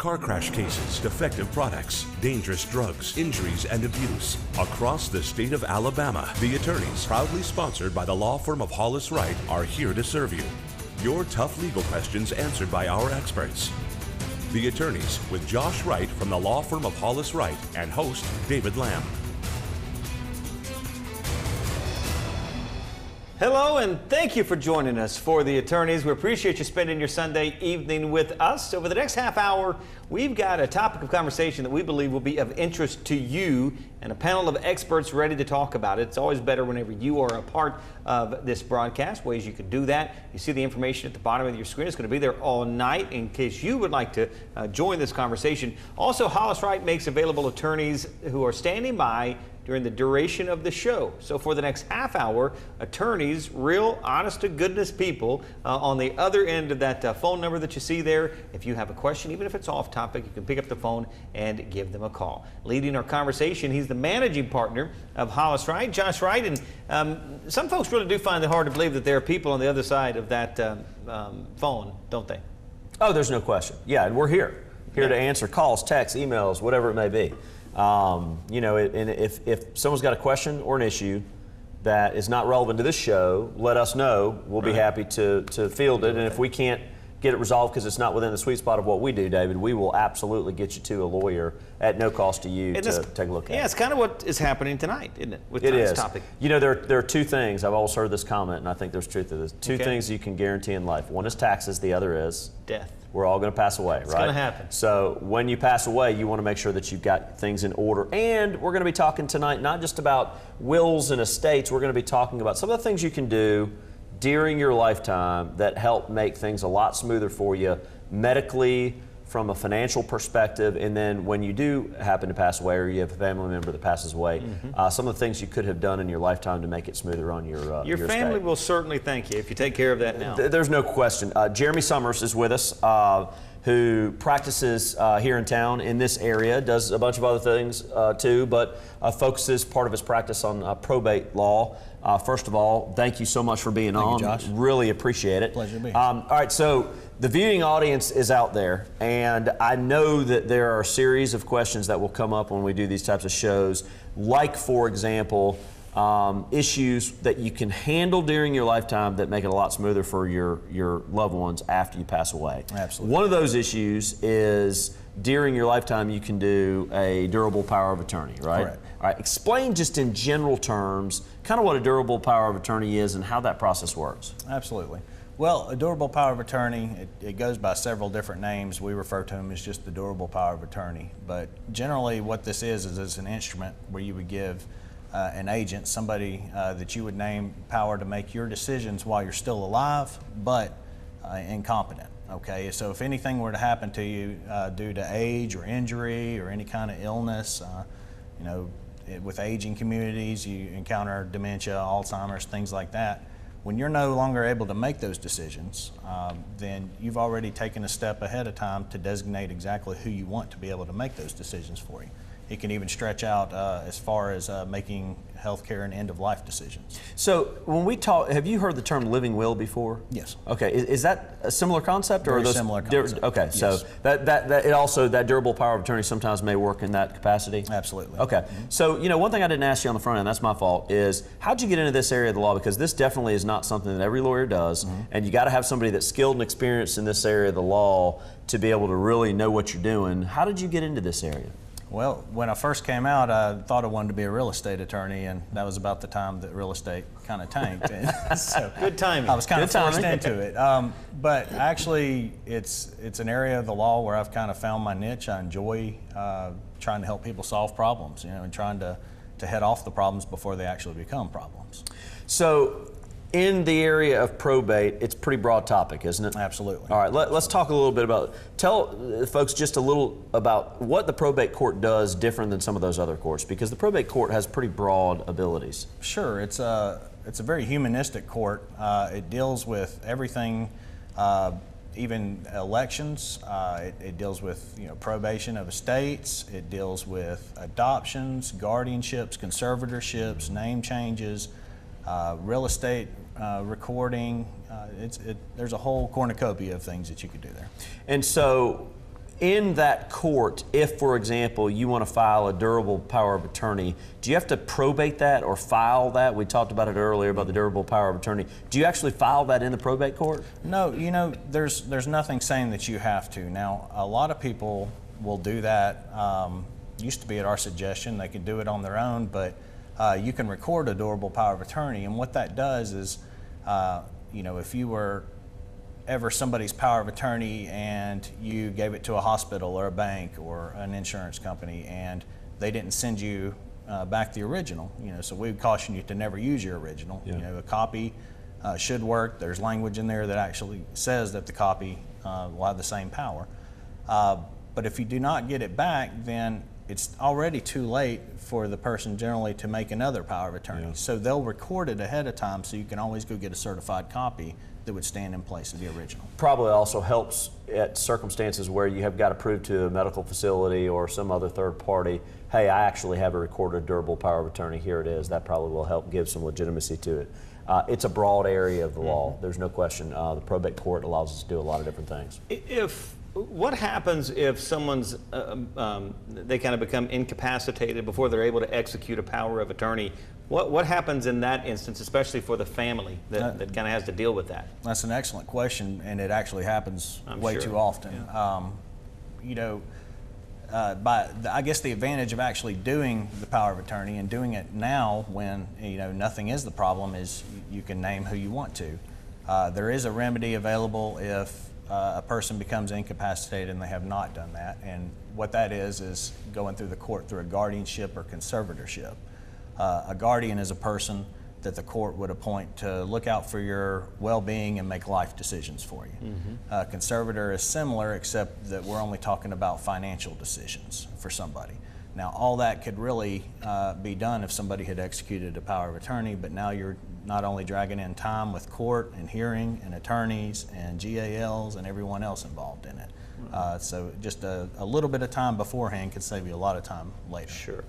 Car crash cases, defective products, dangerous drugs, injuries, and abuse. Across the state of Alabama, the attorneys, proudly sponsored by the law firm of Hollis Wright, are here to serve you. Your tough legal questions answered by our experts. The attorneys, with Josh Wright from the law firm of Hollis Wright and host David Lamb. Hello, and thank you for joining us for the attorneys. We appreciate you spending your Sunday evening with us. Over the next half hour, we've got a topic of conversation that we believe will be of interest to you and a panel of experts ready to talk about it. It's always better whenever you are a part of this broadcast. Ways you can do that. You see the information at the bottom of your screen. It's going to be there all night in case you would like to join this conversation. Also, Hollis Wright makes available attorneys who are standing by during the duration of the show. So for the next half hour, attorneys, real honest-to-goodness people on the other end of that phone number that you see there. If you have a question, even if it's off topic, you can pick up the phone and give them a call. Leading our conversation, he's the managing partner of Hollis Wright, Josh Wright. And some folks really do find it hard to believe that there are people on the other side of that phone, don't they? Oh, there's no question. Yeah, and we're here to answer calls, texts, emails, whatever it may be. You know, and if someone's got a question or an issue that is not relevant to this show, let us know. We'll be happy to field it. And if we can't get it resolved because it's not within the sweet spot of what we do, David, we will absolutely get you to a lawyer at no cost to you to take a look at it. Yeah, it's kind of what is happening tonight, isn't it, with tonight's topic? You know, there are two things. I've always heard this comment, and I think there's truth to this. Two things you can guarantee in life. One is taxes. The other is death. We're all going to pass away, right? It's going to happen. So when you pass away, you want to make sure that you've got things in order. And we're going to be talking tonight not just about wills and estates. We're going to be talking about some of the things you can do during your lifetime that help make things a lot smoother for you medically, from a financial perspective, and then when you do happen to pass away or you have a family member that passes away, some of the things you could have done in your lifetime to make it smoother on your family estate. Will certainly thank you if you take care of that now. There's no question. Jeremy Summers is with us, who practices here in town in this area, does a bunch of other things too, but focuses part of his practice on probate law. First of all, thank you so much for being on. Thank you, Josh. Really appreciate it. Pleasure to be here. All right, so the viewing audience is out there, and I know that there are a series of questions that will come up when we do these types of shows, like, for example, issues that you can handle during your lifetime that make it a lot smoother for your loved ones after you pass away. Absolutely. One of those issues is during your lifetime you can do a durable power of attorney, right? Correct. All right, explain just in general terms kind of what a durable power of attorney is and how that process works. Absolutely. Well, a durable power of attorney, it goes by several different names. We refer to them as just the durable power of attorney. But generally what this is it's an instrument where you would give an agent, somebody that you would name, power to make your decisions while you're still alive, but incompetent. Okay, so if anything were to happen to you due to age or injury or any kind of illness, you know, with aging communities, you encounter dementia, Alzheimer's, things like that. When you're no longer able to make those decisions, then you've already taken a step ahead of time to designate exactly who you want to be able to make those decisions for you. It can even stretch out as far as making healthcare and end-of-life decisions. So when we talk, have you heard the term living will before? Yes. Okay, is that a similar concept? Very or are those similar concept. Okay, Yes. so it also, that durable power of attorney sometimes may work in that capacity? Absolutely. Okay, so you know, one thing I didn't ask you on the front end, that's my fault, is how'd you get into this area of the law? Because this definitely is not something that every lawyer does, and you got to have somebody that's skilled and experienced in this area of the law to be able to really know what you're doing. How did you get into this area? Well, when I first came out, I thought I wanted to be a real estate attorney, and that was about the time that real estate kind of tanked. And so good timing. I was kind of Good forced timing. into it. But actually, it's an area of the law where I've kind of found my niche. I enjoy trying to help people solve problems, you know, and trying to head off the problems before they actually become problems. So in the area of probate, it's a pretty broad topic, isn't it? Absolutely. All right, let's talk a little bit about, tell folks just a little about what the probate court does different than some of those other courts, because the probate court has pretty broad abilities. Sure, it's a very humanistic court. It deals with everything, even elections. It deals with, you know, probation of estates. It deals with adoptions, guardianships, conservatorships, name changes, real estate recording. There's a whole cornucopia of things that you could do there. And so in that court, if, for example, you want to file a durable power of attorney, do you have to probate that or file that? We talked about it earlier about the durable power of attorney. Do you actually file that in the probate court? No, you know, there's nothing saying that you have to. Now, a lot of people will do that. Used to be at our suggestion. They can do it on their own, but you can record a durable power of attorney, and what that does is, you know, if you were ever somebody's power of attorney and you gave it to a hospital or a bank or an insurance company and they didn't send you back the original, you know, so we would caution you to never use your original. Yeah. You know, a copy should work. There's language in there that actually says that the copy will have the same power. But if you do not get it back, then it's already too late for the person generally to make another power of attorney. Yeah. So they'll record it ahead of time so you can always go get a certified copy that would stand in place of the original. Probably also helps at circumstances where you have got to prove to a medical facility or some other third party, hey, I actually have a recorded durable power of attorney, here it is. That probably will help give some legitimacy to it. It's a broad area of the law, there's no question. The probate court allows us to do a lot of different things. What happens if someone's, they kind of become incapacitated before they're able to execute a power of attorney? What happens in that instance, especially for the family that kind of has to deal with that? That's an excellent question, and it actually happens way too often. Yeah. You know, I guess the advantage of actually doing the power of attorney and doing it now when, you know, nothing is the problem is you can name who you want to. There is a remedy available if a person becomes incapacitated and they have not done that, and what that is going through the court through a guardianship or conservatorship. A guardian is a person that the court would appoint to look out for your well-being and make life decisions for you. Mm-hmm. Conservator is similar, except that we're only talking about financial decisions for somebody. Now, all that could really be done if somebody had executed a power of attorney, but now you're not only dragging in time with court and hearing and attorneys and GALs and everyone else involved in it. So just a little bit of time beforehand could save you a lot of time later. Sure.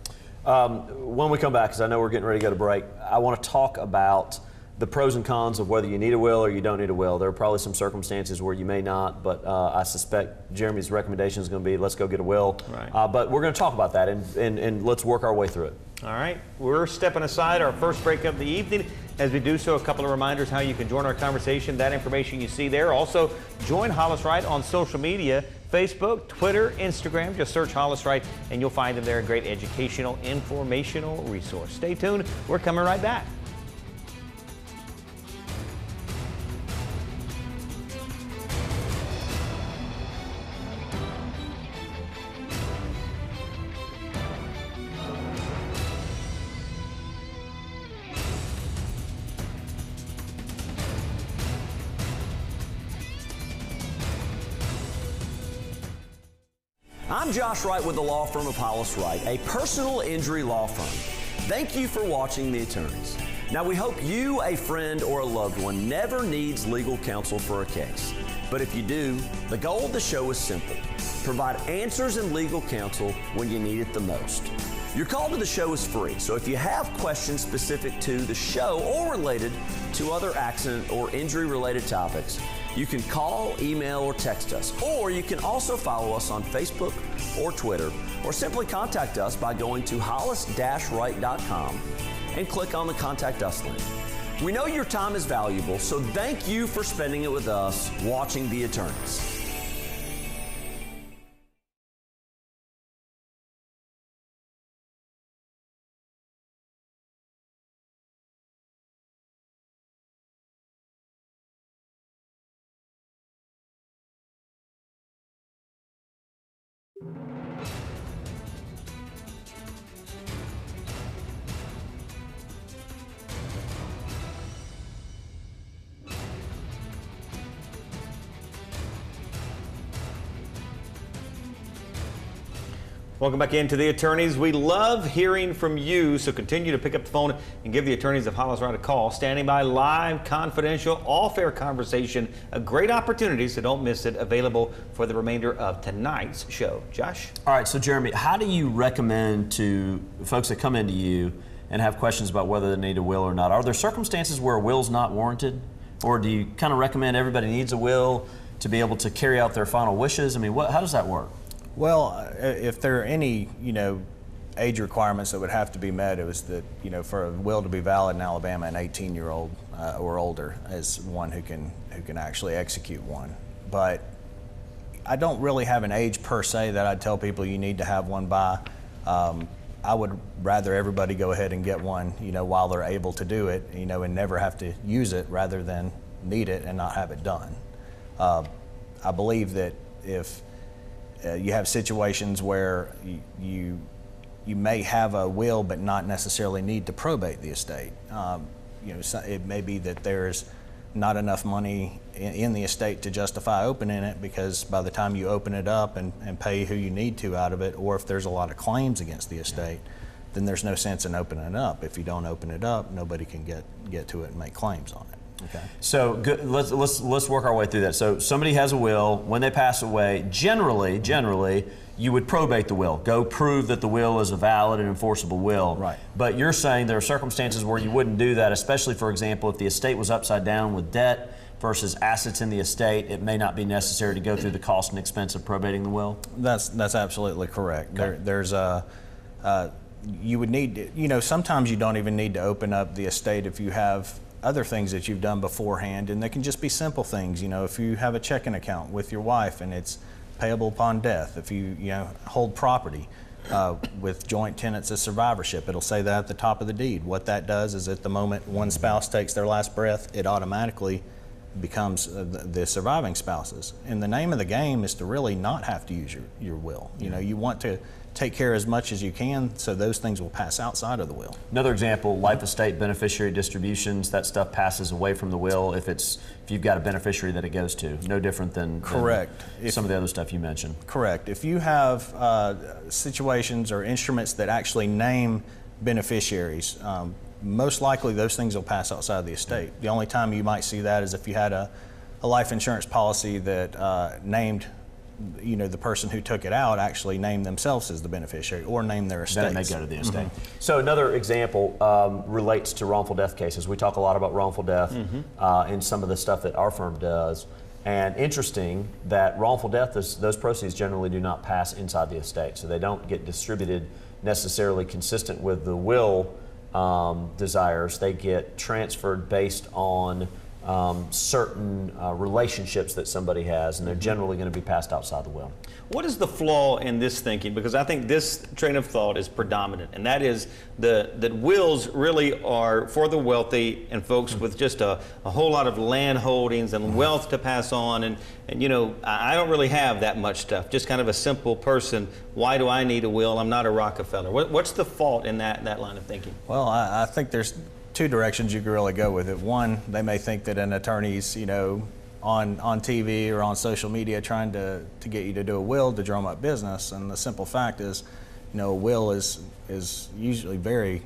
When we come back, because I know we're getting ready to go to break, I want to talk about the pros and cons of whether you need a will or you don't need a will. There are probably some circumstances where you may not, but I suspect Jeremy's recommendation is going to be let's go get a will. Right. But we're going to talk about that and let's work our way through it. All right, we're stepping aside our first break of the evening. As we do so, a couple of reminders how you can join our conversation. That information you see there. Also, join Hollis Wright on social media, Facebook, Twitter, Instagram. Just search Hollis Wright and you'll find them there. A great educational, informational resource. Stay tuned. We're coming right back. I'm Josh Wright with the law firm of Hollis Wright, a personal injury law firm. Thank you for watching The Attorneys. Now, we hope you, a friend, or a loved one never needs legal counsel for a case. But if you do, the goal of the show is simple. Provide answers and legal counsel when you need it the most. Your call to the show is free, so if you have questions specific to the show or related to other accident or injury-related topics, you can call, email, or text us. Or you can also follow us on Facebook or Twitter, or simply contact us by going to hollis-wright.com and click on the Contact Us link. We know your time is valuable, so thank you for spending it with us watching The Attorneys. Welcome back into The Attorneys. We love hearing from you, so continue to pick up the phone and give the attorneys of Hollis Wright a call. Standing by, live, confidential, all fair conversation. A great opportunity, so don't miss it. Available for the remainder of tonight's show. Josh? All right, so Jeremy, how do you recommend to folks that come into you and have questions about whether they need a will or not? Are there circumstances where a will's not warranted? Or do you kind of recommend everybody needs a will to be able to carry out their final wishes? I mean, how does that work? Well, if there are any, age requirements that would have to be met, it was that, for a will to be valid in Alabama, an 18-year-old or older is one who can actually execute one. But I don't really have an age per se that I'd tell people you need to have one by. I would rather everybody go ahead and get one, while they're able to do it, and never have to use it rather than need it and not have it done. I believe that if you have situations where you may have a will but not necessarily need to probate the estate. It may be that there's not enough money in the estate to justify opening it, because by the time you open it up and pay who you need to out of it, or if there's a lot of claims against the estate, then there's no sense in opening it up. If you don't open it up, nobody can get to it and make claims on it. Okay. So let's work our way through that. So somebody has a will. When they pass away, generally, you would probate the will. Go prove that the will is a valid and enforceable will. Right. But you're saying there are circumstances where you wouldn't do that, especially, for example, if the estate was upside down with debt versus assets in the estate. It may not be necessary to go through the cost and expense of probating the will. That's absolutely correct. Okay. You would need to, sometimes you don't even need to open up the estate if you have other things that you've done beforehand, and they can just be simple things. If you have a checking account with your wife and it's payable upon death, if you hold property with joint tenants as survivorship, it'll say that at the top of the deed. What that does is at the moment one spouse takes their last breath, it automatically becomes the surviving spouse's. And the name of the game is to really not have to use your will. You want to take care as much as you can so those things will pass outside of the will. Another example, life estate beneficiary distributions, that stuff passes away from the will if you've got a beneficiary that it goes to. No different than correct. Some of the other stuff you mentioned. Correct. If you have situations or instruments that actually name beneficiaries, most likely those things will pass outside the estate. The only time you might see that is if you had a life insurance policy that named the person who took it out actually named themselves as the beneficiary or named their estate. Then they go to the estate. Mm-hmm. So another example relates to wrongful death cases. We talk a lot about wrongful death in some of the stuff that our firm does. And interesting that wrongful death, those proceeds generally do not pass inside the estate. So they don't get distributed necessarily consistent with the will desires. They get transferred based on certain relationships that somebody has, and they're generally going to be passed outside the will. What is the flaw in this thinking? Because I think this train of thought is predominant, and that is that wills really are for the wealthy and folks with just a whole lot of land holdings and wealth to pass on. And I don't really have that much stuff, just kind of a simple person. Why do I need a will? I'm not a Rockefeller. What's the fault in that line of thinking? Well, I think there's two directions you can really go with it. One, they may think that an attorney's, on TV or on social media trying to get you to do a will to drum up business, and the simple fact is, a will is usually very,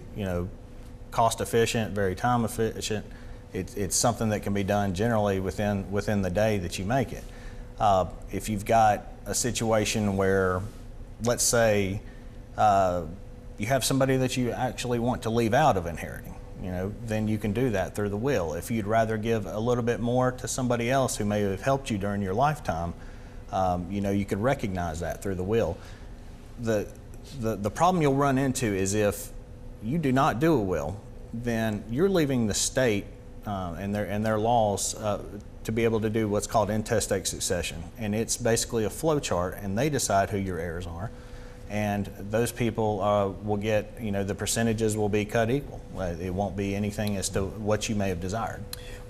cost efficient, very time efficient. It's something that can be done generally within the day that you make it. If you've got a situation where, let's say, you have somebody that you actually want to leave out of inheriting, then you can do that through the will. If you'd rather give a little bit more to somebody else who may have helped you during your lifetime, you could recognize that through the will. The problem you'll run into is if you do not do a will, then you're leaving the state and their laws to be able to do what's called intestate succession. And it's basically a flow chart, and they decide who your heirs are. And those people will get, the percentages will be cut equal. It won't be anything as to what you may have desired.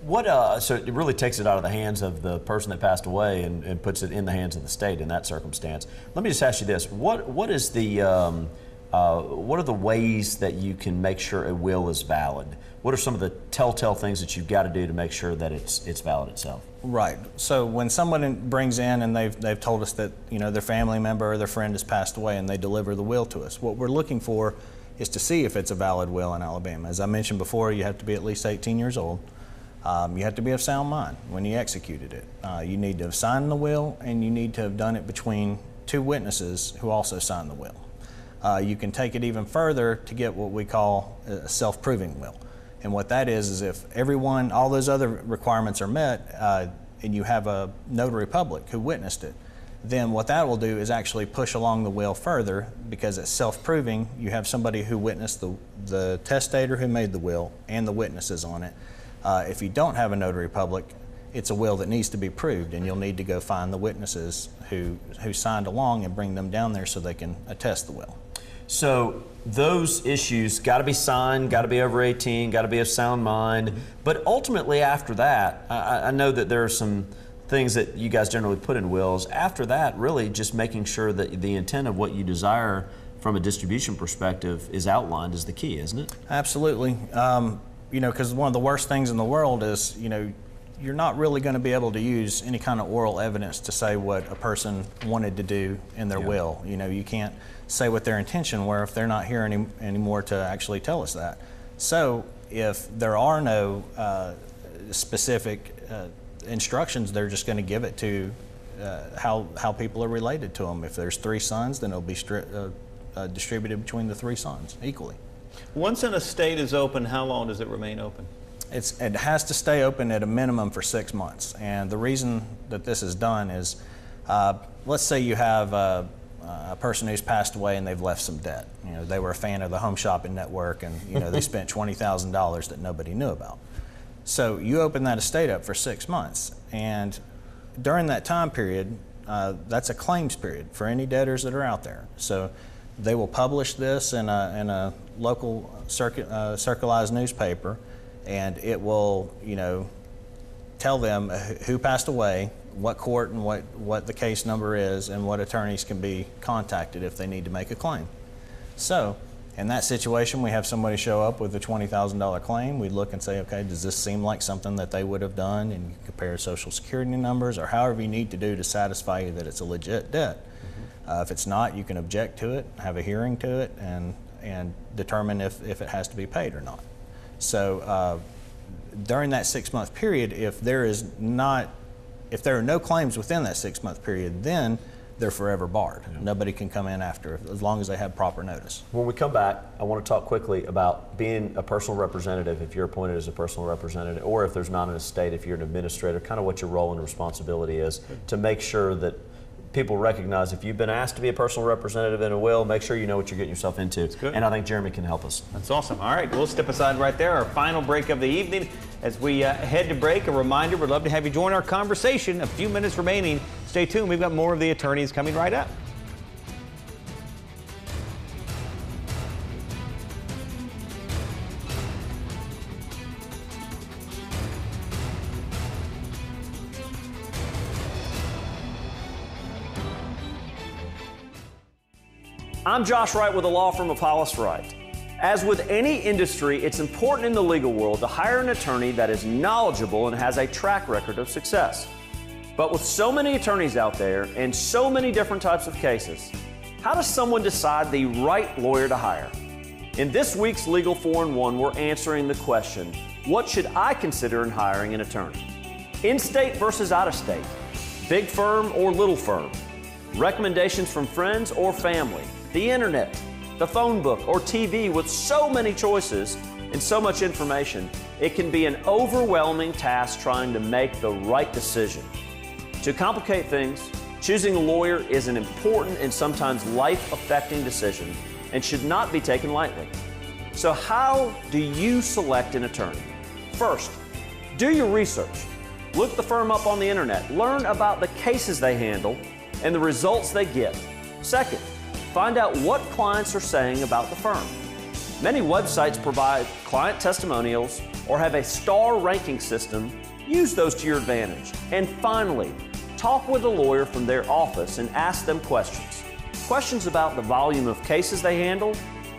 So it really takes it out of the hands of the person that passed away and puts it in the hands of the state in that circumstance. Let me just ask you this: what are the ways that you can make sure a will is valid? What are some of the telltale things that you've got to do to make sure that it's valid itself? Right. So when someone brings in and they've told us that their family member or their friend has passed away and they deliver the will to us, what we're looking for is to see if it's a valid will in Alabama. As I mentioned before, you have to be at least 18 years old. You have to be of sound mind when you executed it. You need to have signed the will, and you need to have done it between two witnesses who also signed the will. You can take it even further to get what we call a self-proving will. And what that is if all those other requirements are met, and you have a notary public who witnessed it, then what that will do is actually push along the will further, because it's self-proving. You have somebody who witnessed the testator who made the will and the witnesses on it. If you don't have a notary public, it's a will that needs to be proved, and you'll need to go find the witnesses who signed along and bring them down there so they can attest the will. So those issues got to be signed, got to be over 18, got to be of sound mind. But ultimately after that, I know that there are some things that you guys generally put in wills. After that, really just making sure that the intent of what you desire from a distribution perspective is outlined is the key, isn't it? Absolutely. You know, because one of the worst things in the world is, you know, you're not really going to be able to use any kind of oral evidence to say what a person wanted to do in their will. You know, you can't say what their intention were if they're not here anymore to actually tell us that. So if there are no specific instructions, they're just going to give it to how people are related to them. If there's 3 sons, then it'll be distributed between the 3 sons equally. Once an estate is open, how long does it remain open? It has to stay open at a minimum for 6 months. And the reason that this is done is, let's say you have a person who's passed away and they've left some debt. You know, they were a fan of the home shopping network, and you know they spent $20,000 that nobody knew about. So you open that estate up for 6 months, and during that time period, that's a claims period for any debtors that are out there. So they will publish this in a local circularized newspaper, and it will, you know, tell them who passed away, what court and what the case number is, and what attorneys can be contacted if they need to make a claim. So in that situation, we have somebody show up with a $20,000 claim. We look and say, okay, does this seem like something that they would have done? And you compare social security numbers or however you need to do to satisfy you that it's a legit debt. If it's not, you can object to it, have a hearing to it, and determine if it has to be paid or not. So during that 6-month period, if there are no claims within that 6-month period, then they're forever barred. Yeah. Nobody can come in after, as long as they have proper notice. When we come back, I want to talk quickly about being a personal representative if you're appointed as a personal representative, or if there's not an estate, if you're an administrator, kind of what your role and responsibility is to make sure that people recognize if you've been asked to be a personal representative in a will, make sure you know what you're getting yourself into. That's good. And I think Jeremy can help us. That's awesome. All right, we'll step aside right there. Our final break of the evening. As we head to break, a reminder, we'd love to have you join our conversation. A few minutes remaining. Stay tuned. We've got more of the attorneys coming right up. I'm Josh Wright with the law firm of Hollis Wright. As with any industry, it's important in the legal world to hire an attorney that is knowledgeable and has a track record of success. But with so many attorneys out there and so many different types of cases, how does someone decide the right lawyer to hire? In this week's Legal 4-in-1, we're answering the question, what should I consider in hiring an attorney? In-state versus out-of-state, big firm or little firm, recommendations from friends or family, the internet, the phone book, or TV. With so many choices and so much information, it can be an overwhelming task trying to make the right decision. To complicate things, choosing a lawyer is an important and sometimes life-affecting decision and should not be taken lightly. So how do you select an attorney? First, do your research. Look the firm up on the internet. Learn about the cases they handle and the results they get. Second, find out what clients are saying about the firm. Many websites provide client testimonials or have a star ranking system. Use those to your advantage. And finally, talk with a lawyer from their office and ask them questions. Questions about the volume of cases they handle.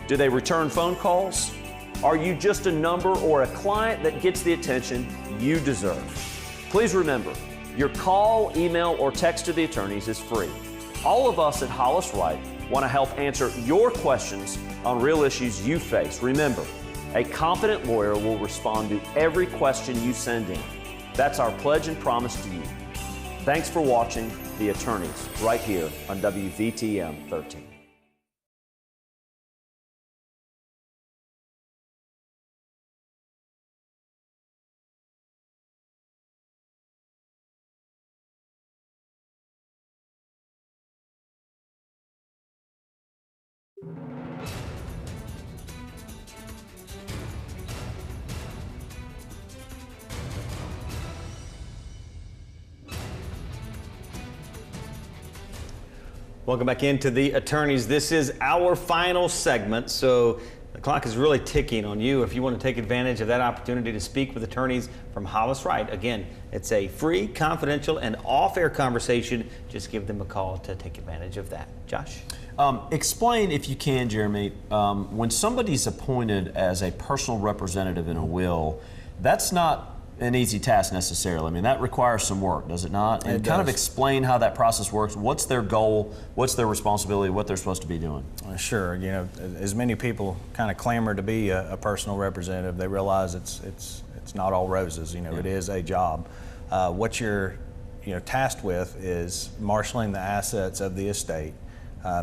Do they return phone calls? Are you just a number or a client that gets the attention you deserve? Please remember, your call, email, or text to the attorneys is free. All of us at Hollis Wright want to help answer your questions on real issues you face. Remember, a competent lawyer will respond to every question you send in. That's our pledge and promise to you. Thanks for watching The Attorneys right here on WVTM 13. Welcome back into the Attorneys. This is our final segment, so the clock is really ticking on you if you want to take advantage of that opportunity to speak with attorneys from Hollis Wright. Again, it's a free, confidential, and off-air conversation. Just give them a call to take advantage of that. Josh? Explain, if you can, Jeremy, when somebody's appointed as a personal representative in a will, that's not an easy task necessarily. I mean, that requires some work, does it not? And kind of explain how that process works. What's their goal? What's their responsibility? What they're supposed to be doing? Sure. You know, as many people kind of clamor to be a personal representative, they realize it's not all roses. You know, it is a job. What you're tasked with is marshaling the assets of the estate,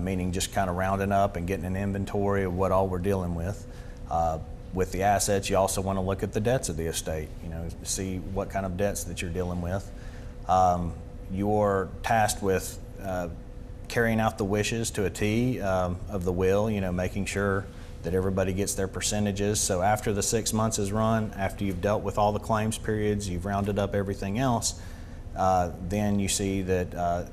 meaning just kind of rounding up and getting an inventory of what all we're dealing with. With the assets, you also want to look at the debts of the estate, see what kind of debts that you're dealing with. You're tasked with carrying out the wishes to a T of the will, making sure that everybody gets their percentages. So after the 6 months is run, after you've dealt with all the claims periods, you've rounded up everything else, then you see that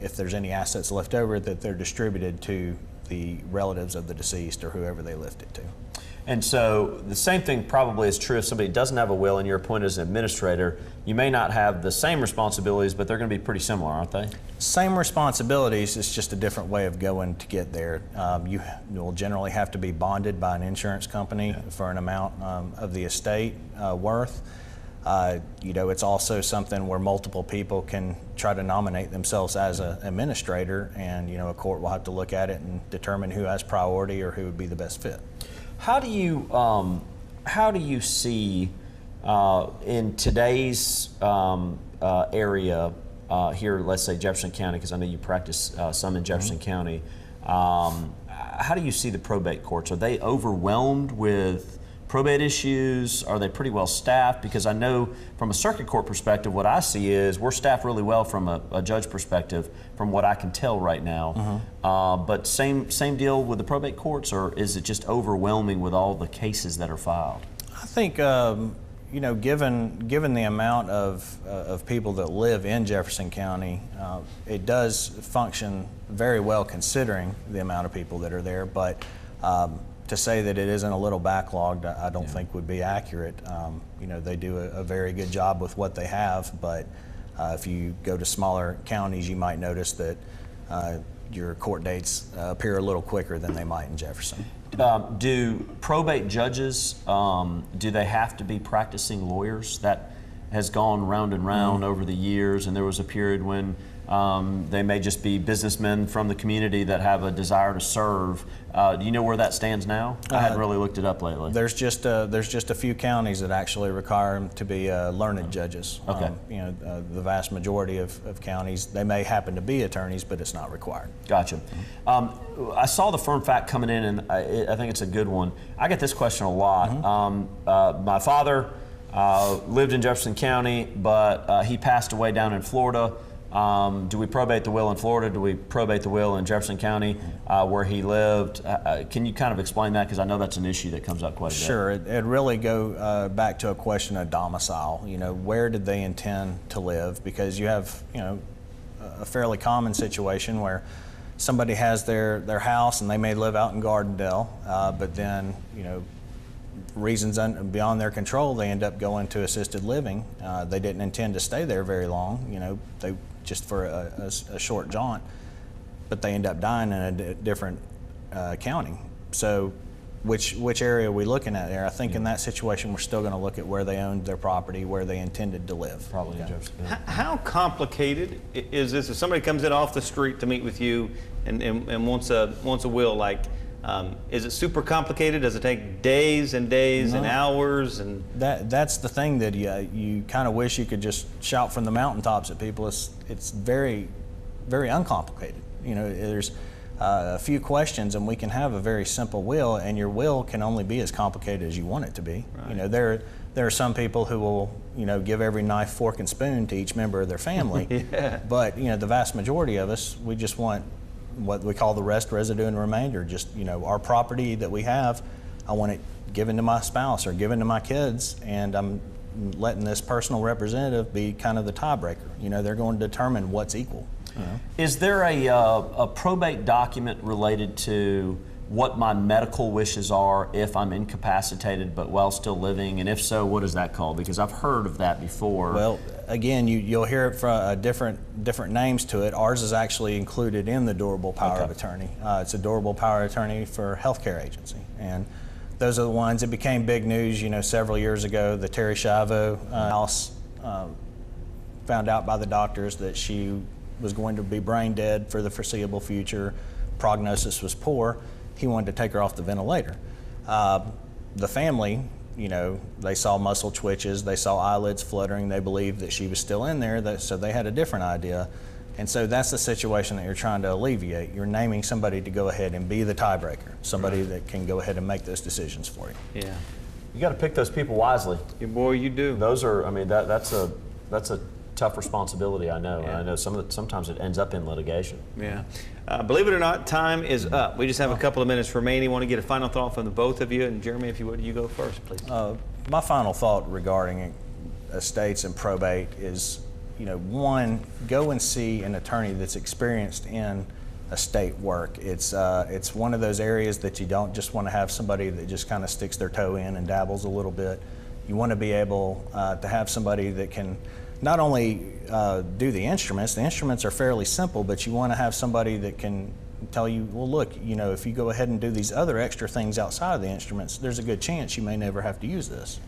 if there's any assets left over, that they're distributed to the relatives of the deceased or whoever they left it to. And so the same thing probably is true if somebody doesn't have a will and you're appointed as an administrator. You may not have the same responsibilities, but they're going to be pretty similar, aren't they? Same responsibilities, it's just a different way of going to get there. You will generally have to be bonded by an insurance company for an amount of the estate worth. It's also something where multiple people can try to nominate themselves as an administrator, and a court will have to look at it and determine who has priority or who would be the best fit. How do you see in today's area here, let's say Jefferson County, because I know you practice some in Jefferson County, how do you see the probate courts? Are they overwhelmed with probate issues? Are they pretty well staffed? Because I know from a circuit court perspective, what I see is we're staffed really well from a judge perspective, from what I can tell right now. But same deal with the probate courts, or is it just overwhelming with all the cases that are filed? I think given the amount of people that live in Jefferson County, it does function very well considering the amount of people that are there. But to say that it isn't a little backlogged, I don't think would be accurate. They do a very good job with what they have, but if you go to smaller counties, you might notice that your court dates appear a little quicker than they might in Jefferson. Do probate judges, do they have to be practicing lawyers? That has gone round and round over the years, and there was a period when they may just be businessmen from the community that have a desire to serve. Do you know where that stands now? I hadn't really looked it up lately. There's just a few counties that actually require them to be learned judges. Okay. The vast majority of counties, they may happen to be attorneys, but it's not required. Gotcha. I saw the firm fact coming in, and I think it's a good one. I get this question a lot. My father lived in Jefferson County, but he passed away down in Florida. Do we probate the will in Florida? Do we probate the will in Jefferson County where he lived? Can you kind of explain that? Because I know that's an issue that comes up quite a bit. Sure. It'd really go back to a question of domicile. Where did they intend to live? Because you have, a fairly common situation where somebody has their house and they may live out in Gardendale, but then, reasons beyond their control, they end up going to assisted living. They didn't intend to stay there very long, they just for a short jaunt, but they end up dying in a different county. So which area are we looking at there? I think in that situation, we're still going to look at where they owned their property, where they intended to live. Probably in Jefferson. How complicated is this? If somebody comes in off the street to meet with you and wants a will, is it super complicated? Does it take days and days and hours? And that's the thing that you kind of wish you could just shout from the mountaintops at people. It's very, very uncomplicated. There's a few questions, and we can have a very simple will, and your will can only be as complicated as you want it to be. Right. There are some people who will give every knife, fork, and spoon to each member of their family. But the vast majority of us, we just want what we call the rest, residue, and remainder. Just, our property that we have, I want it given to my spouse or given to my kids, and I'm letting this personal representative be kind of the tiebreaker. They're going to determine what's equal. Is there a probate document related to what my medical wishes are if I'm incapacitated but while still living? And if so, what is that called? Because I've heard of that before. Well, again, you'll hear it from different names to it. Ours is actually included in the durable power of attorney. It's a durable power of attorney for a healthcare agency. And those are the ones that became big news, several years ago. The Terry Schiavo house found out by the doctors that she was going to be brain dead for the foreseeable future. Prognosis was poor. He wanted to take her off the ventilator. The family, they saw muscle twitches, they saw eyelids fluttering, they believed that she was still in there, so they had a different idea. And so that's the situation that you're trying to alleviate. You're naming somebody to go ahead and be the tiebreaker, somebody that can go ahead and make those decisions for you. Yeah. You got to pick those people wisely. Yeah, boy, you do. Those are, that's a tough responsibility, I know. And I know sometimes it ends up in litigation. Yeah. Believe it or not, time is up. We just have a couple of minutes remaining. Want to get a final thought from the both of you. And Jeremy, if you would, you go first, please. My final thought regarding estates and probate is, one, go and see an attorney that's experienced in estate work. It's one of those areas that you don't just want to have somebody that just kind of sticks their toe in and dabbles a little bit. You want to be able to have somebody that can not only do the instruments are fairly simple, but you want to have somebody that can tell you, well, look, if you go ahead and do these other extra things outside of the instruments, there's a good chance you may never have to use this.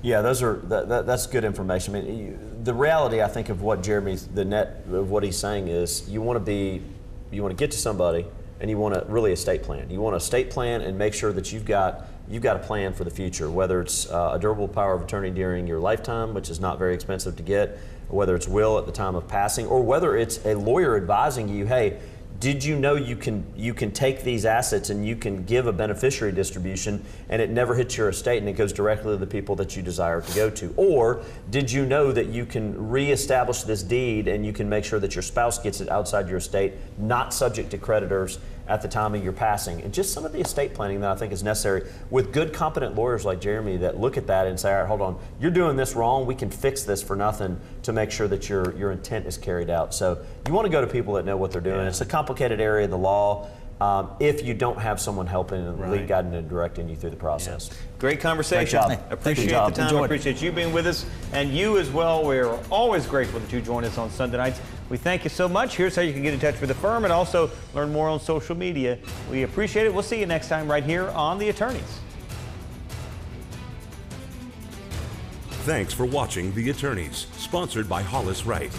Yeah, that's good information. I mean, the reality, I think, of what the net of what he's saying is you want to get to somebody and you want a really estate plan. You want an estate plan and make sure that you've got a plan for the future, whether it's a durable power of attorney during your lifetime, which is not very expensive to get, or whether it's will at the time of passing, or whether it's a lawyer advising you, hey, did you know you can take these assets and you can give a beneficiary distribution and it never hits your estate and it goes directly to the people that you desire to go to? Or did you know that you can reestablish this deed and you can make sure that your spouse gets it outside your estate, not subject to creditors at the time of your passing? And just some of the estate planning that I think is necessary with good, competent lawyers like Jeremy that look at that and say, all right, hold on, you're doing this wrong, we can fix this for nothing to make sure that your intent is carried out. So you want to go to people that know what they're doing. Yeah. It's a complicated area of the law if you don't have someone helping and lead, guiding, and directing you through the process. Yeah. Great conversation. Great job. Appreciate the time. Appreciate you being with us, and you as well. We're always grateful that you join us on Sunday nights. We thank you so much. Here's how you can get in touch with the firm and also learn more on social media. We appreciate it. We'll see you next time right here on The Attorneys. Thanks for watching The Attorneys, sponsored by Hollis Wright.